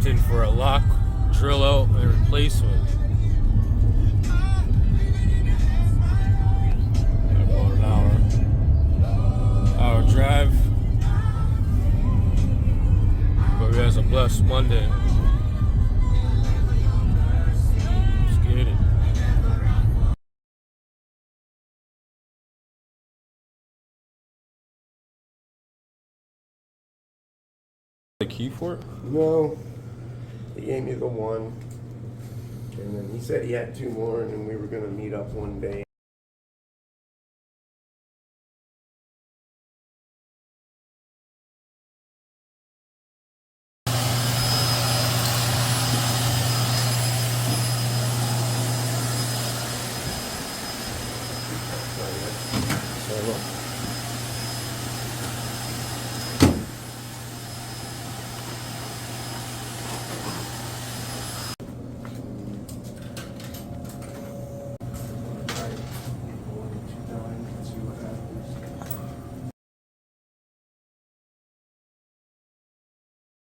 in for a lock, drill out, and replacement. About an hour drive. But we have a blessed Monday. Let's get it. The key for it? No, he gave me the one, and then he said he had two more, and then we were gonna meet up one day.